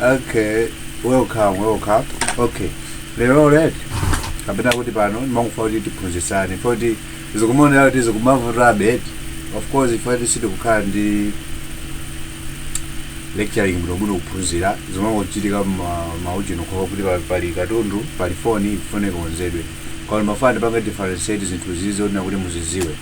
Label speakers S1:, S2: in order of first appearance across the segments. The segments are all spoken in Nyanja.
S1: Okay, welcome. Okay, they're all right. Kapena kuti pano mangufauti tiphunzitsane foti izokumonera kuti izokumavura bed. Of course ifati siti kukhala ndi lecturing bwino kuphunzira zomangochitika maujino kwa kuti pali katundu pali phone ifone konzedwe. Kwa mafani panga differentiate zinthu zizo na kuti muziziwe.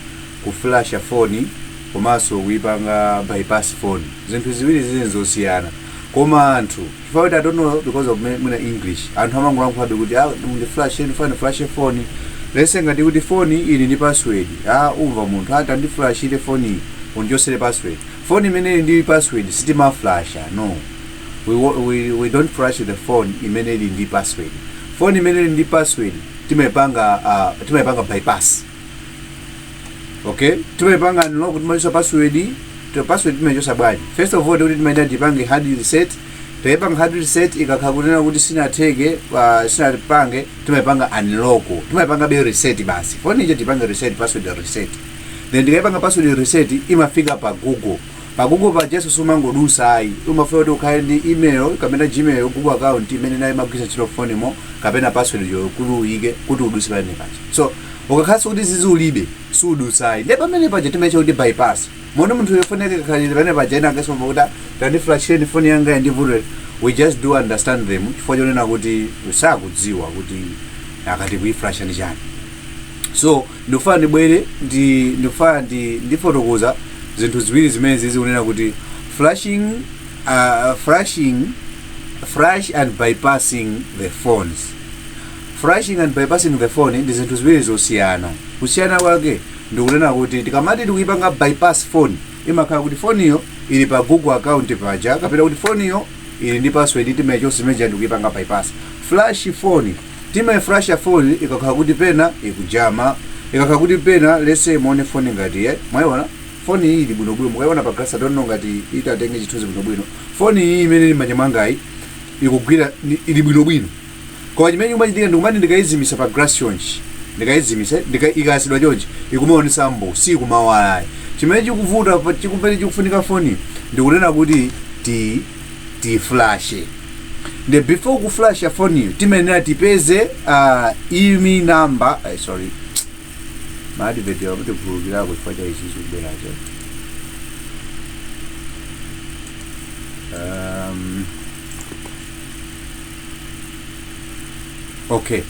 S1: Ku flash phone komanso kuipanga bypass phone. Zinthu ziwiri zoziyana. Koma anthu chifukwa I don't know because of muna English anthu amangolankhula kuti ndi flash flash phone lese ngati kuti phone ili ndi password umva munthu ati ndi flash ile phone unjosele password phone imene ndi password sitima flash no we don't flash the phone imene ndi password phone imene ndi password timaipanga bypass. Okay, timaipanga no kuti maliso password to password timechosa bwaji. First of all kuti timaenda tipange hard reset. Taipanga hard reset ikakhakunena kuti sinatheke sinatipange timaipanga unlock. Timaipanga be reset basi. Phone ije tipange reset password reset. Then ndikaipanga password reset imafika pa Google. Pa Google pa Jesu sumangodusa ayi. Umafika kuti ukhale ndi email kapena Gmail Google account imene nayo magwisa chilo phone mo kapena password yo kuluike kuti uduse pamene pacha. So ukakhaso kuti zizulibe sudusayi. Lepa pamene paja timecha kuti bypass. Mona munthu yofoneka khalira pamene paja ina akasoma kuti tandi flasheni phone yanga yandivulire. We just do understand them chifukwa chonena kuti usakudziwa kuti akati kuiflasha ndi chani. So ndofana ndibwere ndofana ndifotokoza zinthu ziwiri zimene zikunena kuti flash and bypassing the phones. Flashing and bypassing the phone ndi zinthu ziwiri zosiyana. Kusiyana kwake ndikunena kuti tikamati tikuipanga bypass phone imakhala kuti phone iyo ili pa Google account paja kapena kuti phone iyo ili ndi password timecho simeja ndikuipanga bypass. Flash phone flash phone ikakhala kuti pena ikujama ikakhala kuti pena lese muone phone ngati mwayiona phone iyi ili bwino mukayiona pa glass don't know ngati itatenge chithunzi bwino phone iyi imene ili manja mangayi ikugwira ili bwino kwa chimene kumachitika ndikumati ndikayizimisa pa glass chonchi ndikayizimise ikasidwa chonchi ikumaonesa mbo si kumawala chimene chikuvuta chikupere chikufunika phone ndikunena kuti ti flash. The before ku flash phone iyo timenera tipeze email number sorry madi video kuti kugira kufaja ichi kuberaje okay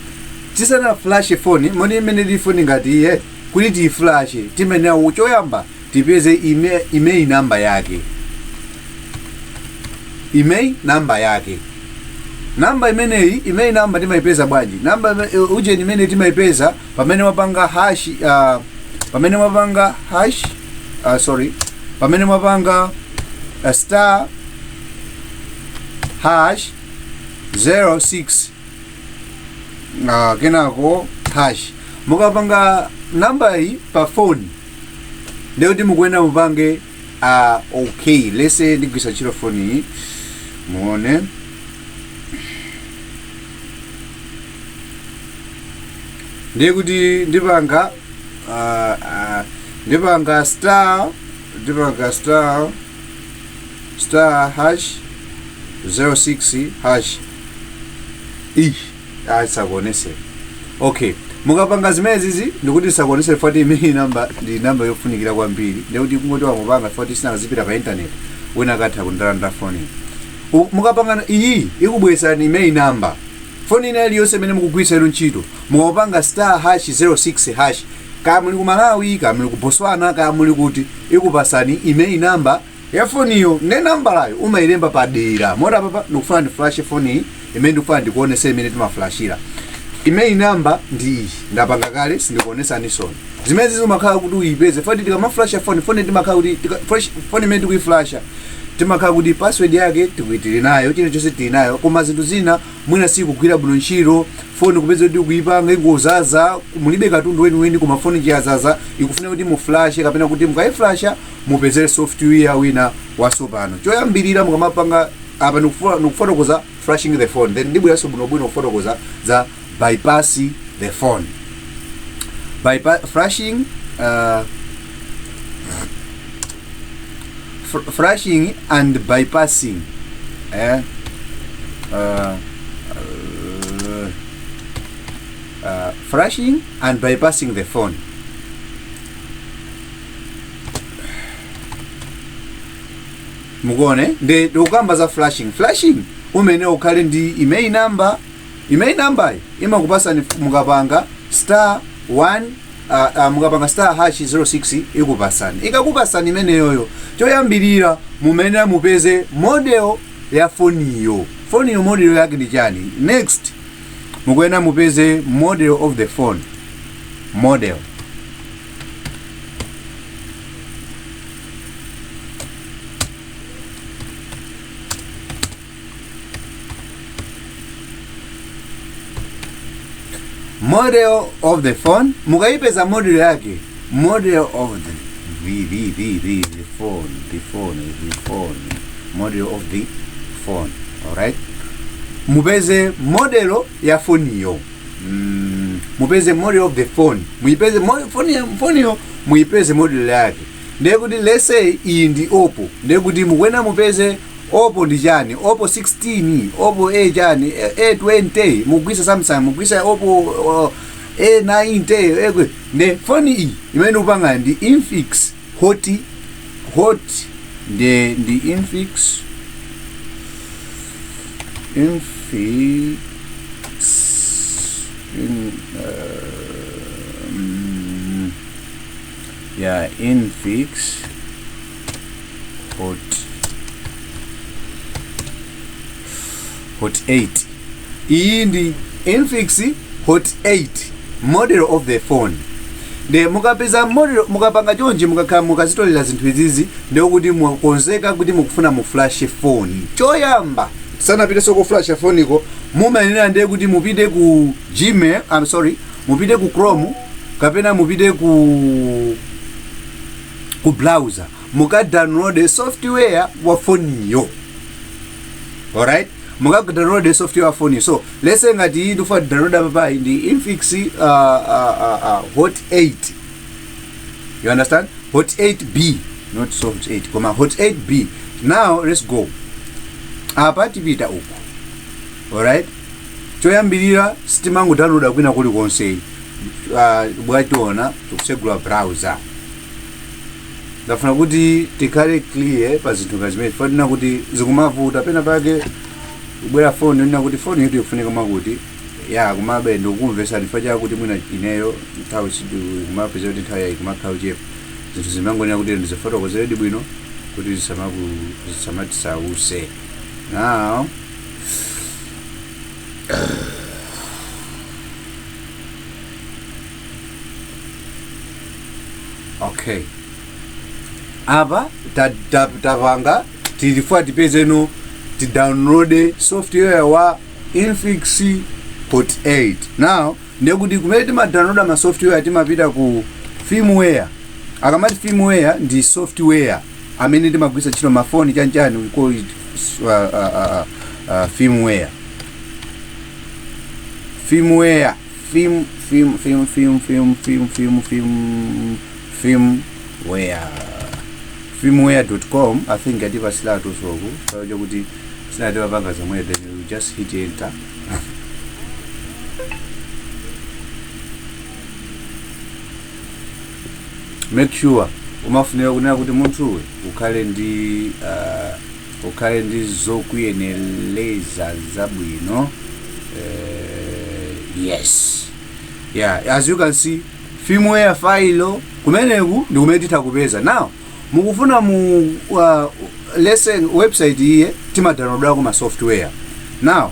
S1: tisana flash phone moni imene ndi phone ngati kuti ti flash timenera uchoyamba tipeze email number yake namba imeneyi email number timaipeza bwanji namba uje imene timaipeza pamene wapanga hash pamene wapanga star hash 06 kenako hash mukapanga namba iyi pa phone leo timukwenda mupange okay lese ndigwisa chiro phone iyi muone ndiye kuti ndipanga star hash 06 hash sakuonese. Okay, mukapanga zimenezi ndikuti sakuonese foti email number ndi number yofunikira kwambiri ndikuti kungoti wamupanga foti sinakazipita pa internet wina akatha kundalanda phone. Mukapanga iyi ikubwesani email number phone ina iliyonse imene mukugwisa ilo ntchito mukapanga star hash 06 hash kaya muli ku Malawi kaya muli ku Botswana kaya muli kuti ikupasani email number ya phone iyo ne number layo umayilemba padera mota papa ndikufuna ndi flash phone iyi imene ndikufuna ndikuonese imene timaflashira email number ndi ndapanga kale sindikuonesani soni zimene zimakhala kuti uyipeze foti tikamaflasha phone timakhala kuti phone imene tikuyiflasha timakhala kuti password yake tikuitire nayo chilichonse tili nayo koma zinthu zina mwina sikugwira bwino ntchito phone kupeza kuti kuipanga ingozaza mulibe katundu weniweni koma phone chiyazaza ikufuna kuti muflashe kapena kuti mukayiflasha mupezere software wina wasopano choyambirira mukamapanga apa ndikufotokoza flashing the phone then ndibweranso bwinobwino kufotokoza za bypass the phone. Flashing and bypassing flashing and bypassing the phone. Mugone de ukamba za flashing umene ukhale ndi email number imakupasa mukapanga *1 mukapanga *#06 ikupasani ikakupasani imeneyoyo choyambirira mumene mupeze model ya foniyo model yake ndi chani. Next mukuyena mupeze model of the phone. Model of the phone mukaipeza model yake, model of the phone, model of the phone. Alright, mupeze model ya phone yo, mupeze model of the phone, muipeze phone yo, muipeze model yake. Ndekuti let's say iyi ndi Oppo, ndekuti mukwena mupeze Oppo ndi chani, Oppo 16, Oppo A chani, A20, mugwisa Samsung, mugwisa Oppo A90, ne phone iyi imene upanga ndi Infix hot ndi Infix Infix hot 8. Iyi ndi Infix hot 8 model of the phone. De mukapeza model mukapanga chonje mukazitolera zinthu izizi ndekuti mukonzeka kuti mukufuna mu flash phone. Choyamba sanapite soko flash phone iko mumayenera ndekuti mupite ku Gmail, mupite ku Chrome kapena mupite ku browser muka download software wa phone yo. Alright, muka download software wa phone. So let's say ngati do for download apa ndi Infix hot 8. You understand? Hot 8B, not soft 8, hot 8B. Now let's go. Apa tipita uku. Alright, choyambirira sitimangu download kwina kuli konse bwationa tukusegula browser. Ndafuna kuti tikale clear pa zinthu ngazimene fanina kuti zikumavuta pena pake ubwera phone nina kuti phone yetu ikufunika makuti ya kumabe ndokumvesa ndifacha kuti mwina ineyo nthawi chidu kumapeza kuti nthawi yayi kumakhawu chepa zinthu zimangonena kuti ndizifotokozeredi bwino kuti zisamatisause. Now okay, apa tapanga tilifua tipeze no ti download software wa Infix hot 8. Now ndekuti kumene tima download ma software timapita ku firmware. Akamati firmware ndi software amene timagwisa chino mafoni chanchani we call it firmware. Firmware firmware.com. I think adipa silatu soku so kuti sinadipa panga zamwe, then you just hit enter. Make sure umafunira kunena kuti munthu ukhale ndi zokuyeneleza zabwino. Yes, yeah, as you can see firmware file kumeneku ndi kumene titakupeza. Now mukufuna mu lesson website iye tima download kuma software. Now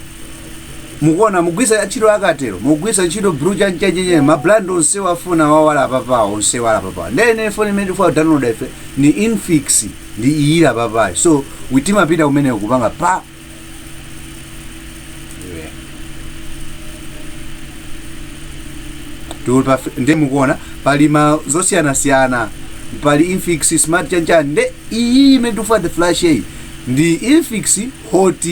S1: mukuona mugwisa chiro akatero mugwisa chiro bruja njenje ma brand onse wafuna wawala papa onse wala papa ndene phone imene for download ife ni Infix ndi iyira papa. So witima pita kumene kupanga pa ndi mukuona pali ma zosiyana pali Infix smart chanchani nde iyi imene tufa the flash ndi Infix hot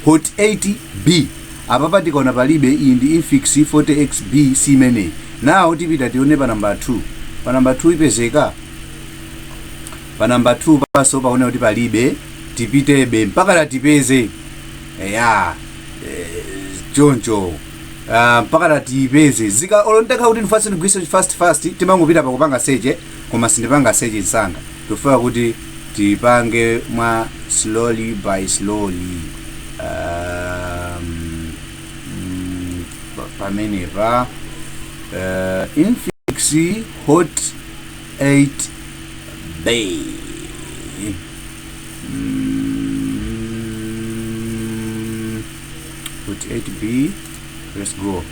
S1: 8B. Apa tikaona palibe iyi ndi Infix 40XB simene. Now tipita tione pa number 2. Pa number 2 ipezeka pa number 2 paso paone kuti palibe tipitebe mpaka latipeze ya choncho mpaka latipeze zika olondeka kuti ndifase ndigwise fast timangopita pakupanga seche koma sindipanga seche nsanga tofuna kuti tipange mwa slowly by slowly pamenepa infix hot 8 bay hot 8b. Let's go.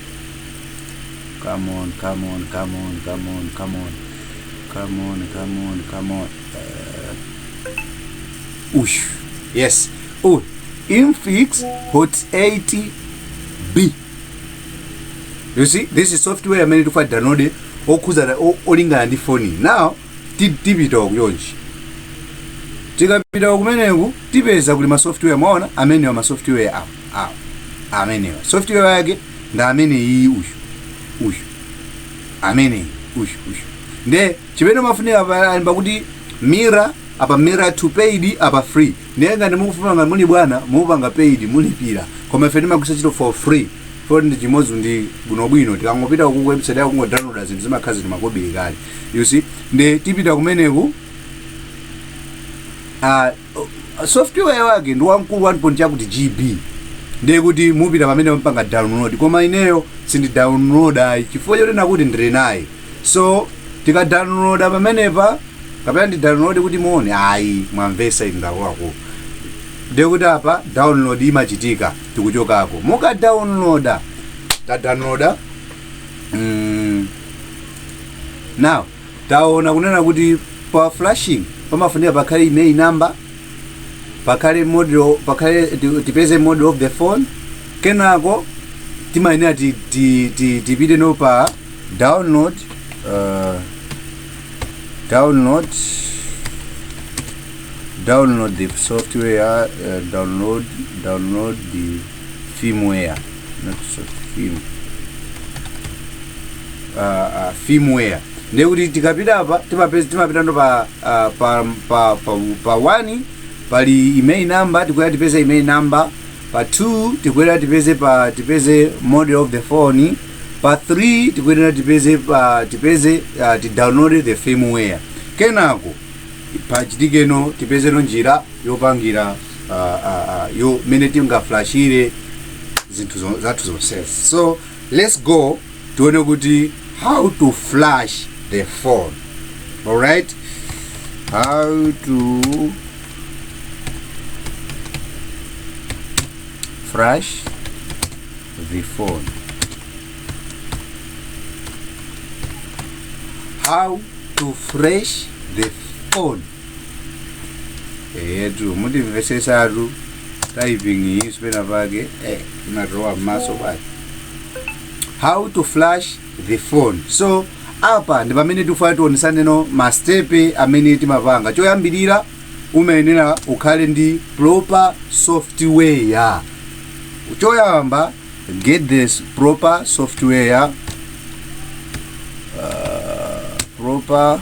S1: Come on. Ush. Yes. Oh, infix hot 80b. You see, this is software I made to find download okuza olingana ndi phone. Now, tipita kuyonji. Tikapita kumeneku tipeza kuli ma software maona amene wa ma software amene software yake nda amene iyi uyu amene uyu nde chipeno mafunika pa kuti mira apa mira to paid apa free nenga ndimukufuna ngati muli bwana mupanga paid mulipira koma ife timakusa chito for free for ndi chimozi ndi bwinobwino tikangopita ku website yako ngo download zinthu zimakhazi timakobiri kale you see nde tipita kumeneku software yake ndi wamkulu 1 chakuti GB ndiye kuti mupita pamene mpanga download koma ineyo sindi download chifukwa choti nakuti ndili naye so tika download pamenepa kapena ndi download kuti muone ayi mwamvesa indakoko ndiye kuti apa download imachitika tikuchokako muka download now taona kunena kuti pa flashing pamafunika pakhale email number pakale model pakale tipeze model of the phone kenako timayenera tipite no pa download the software download the firmware not firmware ndekuti tikapita apa timapita ndo pa 1 pali email number tikwera tipeze email number pa 2 tikwera tipeze model of the phone pa 3 tikwera tipeze download the firmware kenako pachitikeno tipeze no njira yopangira yo mene tingaflashire zinthu zathu zonse so let's go tuone kuti how to flash the phone. All right, how to flash the phone. How to flash the phone. Edu muti vesesaru typing is pena bage na roa maso bage. How to flash the phone. So apa ndi pamene tifuna tionesane no ma step amene timapanga. Choyambirira umayenera ukhale ndi proper software. Choyamba get this proper software. Proper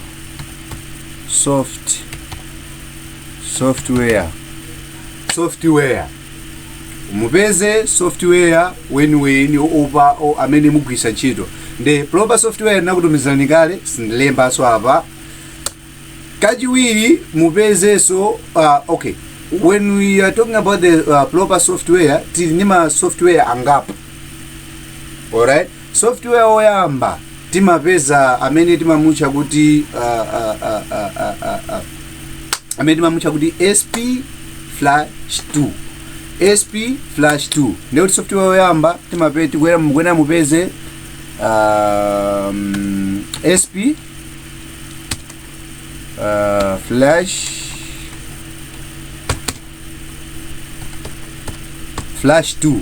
S1: software mupeze software when over o amene mugwisa ntchito nde proper software nakutumizani kale sindilemba so apa kachiwiri mupeze so okay when we are talking about the proper software tilinima software angapo. Alright, software oyamba timapeza amene timamucha kuti amene timamucha kuti SP/2 SP/2 ndio software oyamba timapeti kwena mupeze SP /2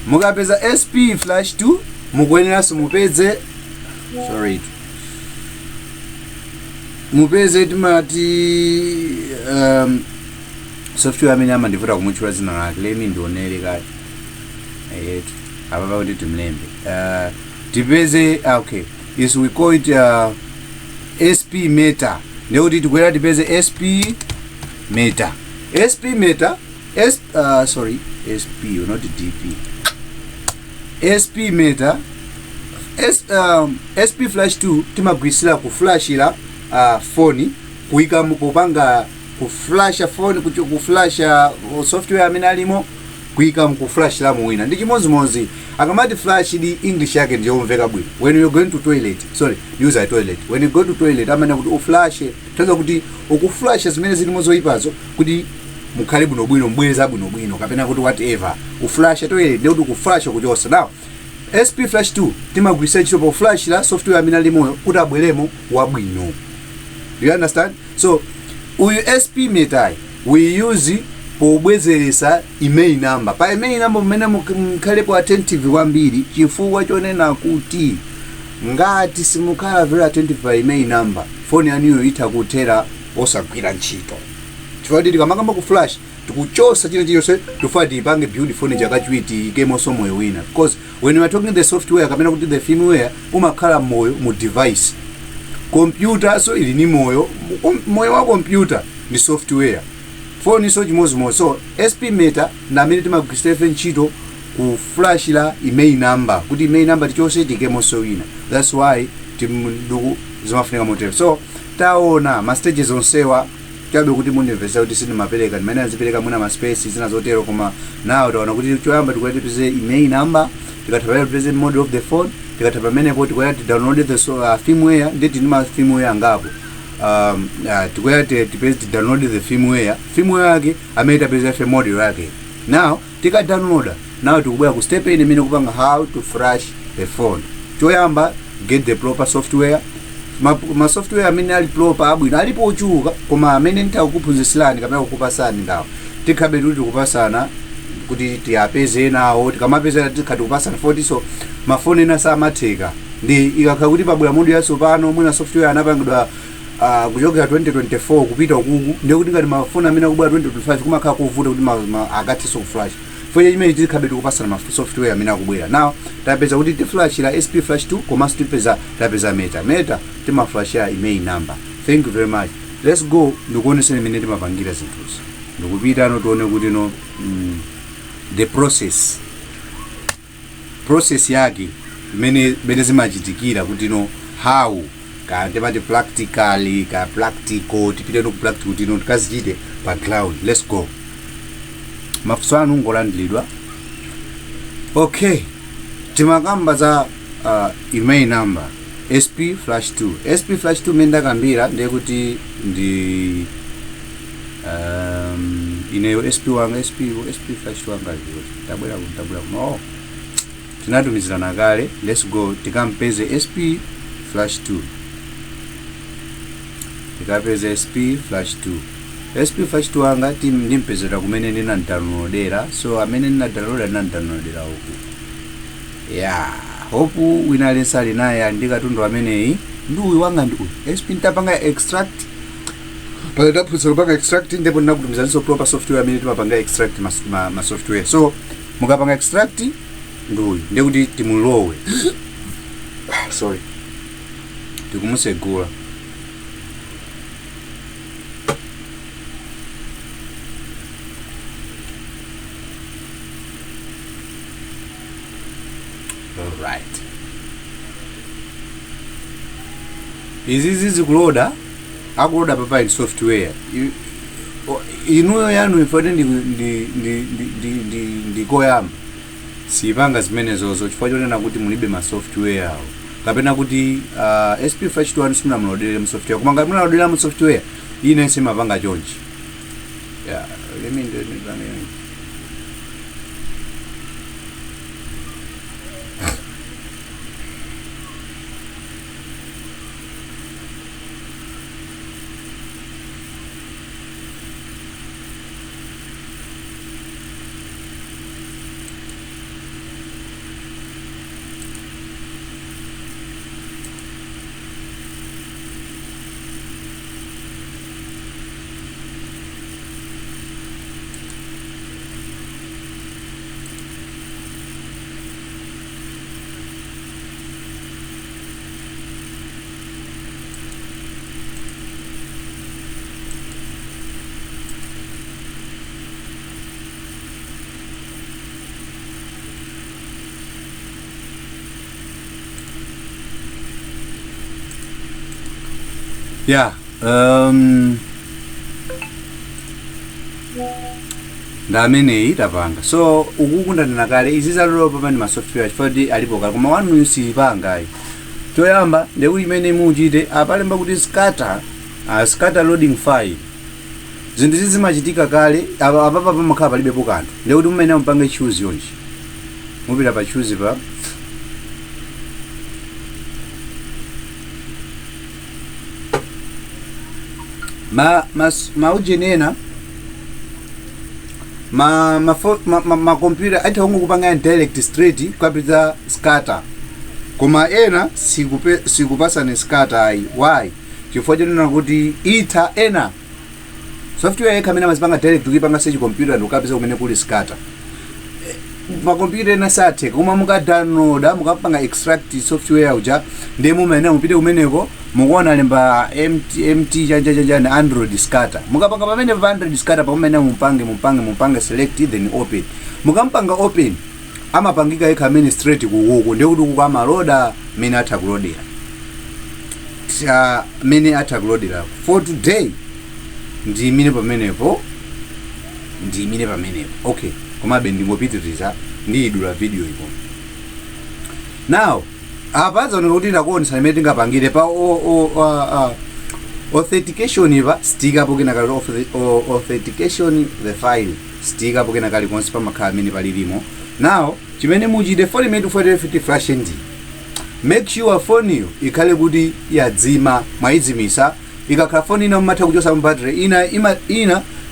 S1: mukapeza SP/2 mukwenera mupeze mupeze timati software amene amandivuta kumuchula zina lake lemi ndionere kati eyetu apa kuti timlembe tipeze okay is we call it SP meta ndikuti tikwera tipeze SP meta SP meter, SP, not DP. SP meter, SP flash 2 timagwisira ku flashira phone kuika mukupanga ku flasha phone ku flasha software amene alimo kuika ku flash la muwina ndi chimozimozi akamati flash di English yake ndiyo umveka bwino. When you go into toilet, use a toilet. When you go to toilet amene kuti uflash taza kuti ukuflash zimene zili mozoyipazo kuti mukhale bwino bwino mbweza bwino bwino kapena kuti whatever uflash toilet ndi kuti kuflash kuchosa. Now SP flash 2 timagwisa ntchito pa flash la software amene ali moyo kuti abweremo wabwino. Do you understand? So uyu SP meter we use pobwezeresa email number. Pa email number mmene mukhalepo attentive kwambiri chifukwa chonena kuti ngati simukhala very attentive pa email number phone yanu itakutera osagwira ntchito. Chifukwa tikamanga ku flash tikuchosa chilichonse tufati ipange build phone chakachiwiri ikemonso moyo wina, because when you are talking the software kapena kuti the firmware umakhala moyo mu device. Computer so ili ni moyo wa computer ni software. Phone so chimozimozi. So SP meter na amene timagwisa ntchito ku flash la email number kuti email number tichonse ikemonso wina. That's why timnduku zimafunika motev. So taona ma stages onsewa chabe kuti munivesa kuti sinimapereka ndimene azipereka muna ma space zina zotero, koma now taona kuti choyamba tikuti tize email number, tikathabala present model of the phone, tikathabala mene poti kwati download the firmware ndeti ndima firmware ngapo. Tikwati tipezi download the firmware yake amene tapeza fe model yake. Now tika download, now tikubwera ku step ine imene kupanga how to flash the phone. Choyamba get the proper software. Ma software amene ali proper abwino alipo uchuka, koma amene nitakuphunzisilani kapena kukupasani ndawo tikhabe kuti kupasana kuti tiyapeze nawo, tikamapeza tikhati kupasana 40. So mafoni ena samatheka ndi ikakhala kuti pabwera mundu yatsopano mwina software anapangidwa kuchokera 2024 kupita ukuku, ndiye kuti ngati mafoni amene akubwera 2025 kumakhala kuvuta kuti akathiso kuflash. Fanya imene tikhabe tikupasana ma software amene akubwera. Now tapeza kuti ti flash la SP flash 2 komanso tapeza meter tima flash ya email number. Thank you very much. Let's go ndikuoneseni imene timapangira zinthuzi. Ndikupita ano tione kuti no the process yake imene zimachitikira kuti no how kante pati practical tipite no practical kuti no tikazichite pa cloud. Let's go. Mafuso anu ngolandilidwa. Okay, timakamba za email number SP flash 2. SP flash 2 menda kambira ndiye kuti ndi ineyo SP wanga SP flash 2 wanga tabwera no tinatumizirana kale. Let's go tikampeze SP flash 2. Tikapeze SP flash 2. SP flash 2 wanga ndimpezera kumene ndina downloadera. So amene ndina downloadera uku. Yeah, hope wina lesali naye andikatundu ameneyi nduwi wanga ndi uyu. SP ntapanga extract. Pale tapusira panga extract ndipo ndinakutumizaniso proper software amene timapanga extract ma software. So mukapanga extract nduwi ndiye kuti timulowe. Sorry. Tikumusegula. Alright. Izi kuloda akuloda papa in software. Inuyo yanu ifade ndi koyama. Sipanga zimene zozo chifukwa chonena kuti mulibe ma software awo. Kapena kuti SP flash 2 sina mlodele mu software. Koma ngati mlodele mu software ine simapanga chonchi. Yeah, let me do it. Yeah, ndamene itapanga so ukukundana kale izi zalolo pamene ma software chifukwa alipo kale koma wanu sipanga choyamba ndekuti imene muchite apalemba kuti scatter loading file zinthu zizimachitika kale apapa pamakhala palibepo kanthu ndekuti mmene mpange choose yonji mupita pa choose pa maujenena ma computer aita hungu kupanga direct straight kapita scatter koma ena sikupasa ni scatter ai why chifukwa chenena kuti ita ena software yekha amene amazipanga direct ukipanga search computer ndikapeza kumene kuli scatter ma computer ena sathe koma muka download mukapanga extract software uja ndemo mene mupite kumeneko mukuona lemba mt janja android scatter mukapanga pamene pa android scatter pamene mupange select then open mukampanga open amapangika yekha amene straight kuwuko ndikuti kukama loader mene atakulodera mene atakulodera for today ndimine pamenepo okay koma bendingopitiriza ndidula video ipo now apaza kuti ndakuonesa imene tingapangire pa authentication ipa stick up kena kali authentication the file stick up kena kali konse pamakhala amene palilimo now chimene muchite phone imene tifotera 50 flash ndi make sure phone iyo ikhale kuti yadzima mwaizimisa ikakhala phone ina mumatha kuchosa battery ina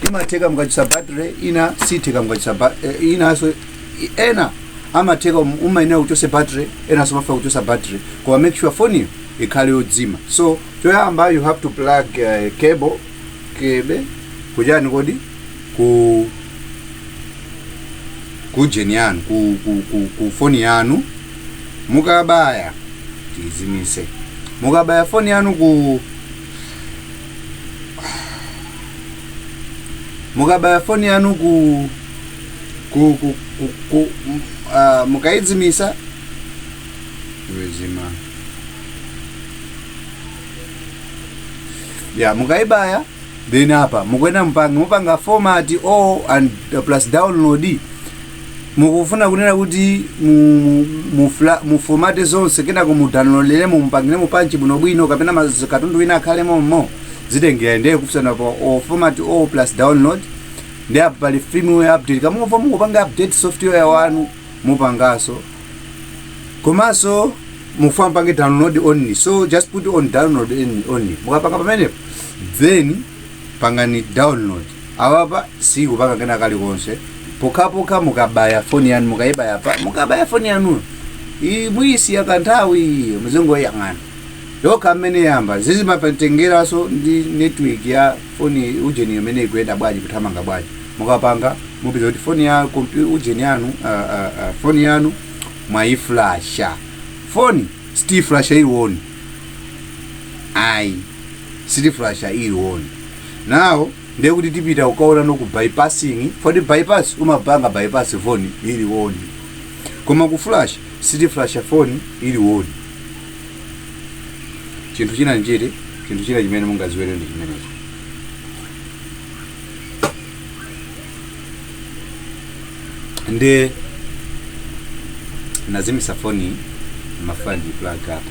S1: imatheka mukachosa battery ina sitheka mukachosa ina so ena amatheka umaina kuchosa battery ena so mafa kuchosa battery kwa make sure phone iyo ikhale yodzima so choyamba you have to plug cable kujani kodi ku jeni yanu ku phone yanu mukabaya tizimise mukabaya phone yanu mukabaya phone yanu mukaizimisa wezima ya mukaibaya then hapa mukwenda mupanga format and plus download mukufuna kunena kuti mu format zonse kena kumudownloadele mumpangire mupanchi buno bwino kapena katundu wina akhale mommo zitengera ndiye kufuna pa format plus download ndi apa pali firmware update kamuva mukupanga update software wanu mupangaso komaso mufuna mpange download only so just put on download only mukapanga pamene then pangani download awapa sikupanga kena kali konse poka mukabaya phone yanu mukaibaya pa mukabaya phone yanu imwisi yakanthawi muzongo yang'ana yoka amene yamba zizimapatengera so ndi network ya phone ujeni amene ikwenda bwaji kuthamanga bwaji mukapanga mupita kuti phone ya computer ujeni yanu phone yanu mwaiflasha phone still flasha iwoni still flasha iwoni now ndekuti tipita ukaona no ku bypassing for the bypass umabanga bypass phone ili woni koma ku flash city flash phone ili woni chinthu china njere chinthu china chimene mungaziwere ndi chimenecho nde nazimisa phone mafandi plug up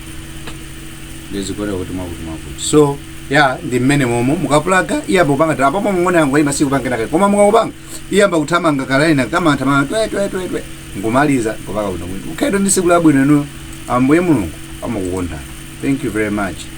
S1: ndezikora kuti mwakuti so ya ndi mmene momo mukaplaga iyamba kupanga tapa pomwe ngone yango ima siku pangena kale koma mukakupanga iyamba kuthamanga kalaina kama thamanga twe ngumaliza kupaka kuno ukhedo ndi siku labwino inu ambuye mulungu amakukonda thank you very much.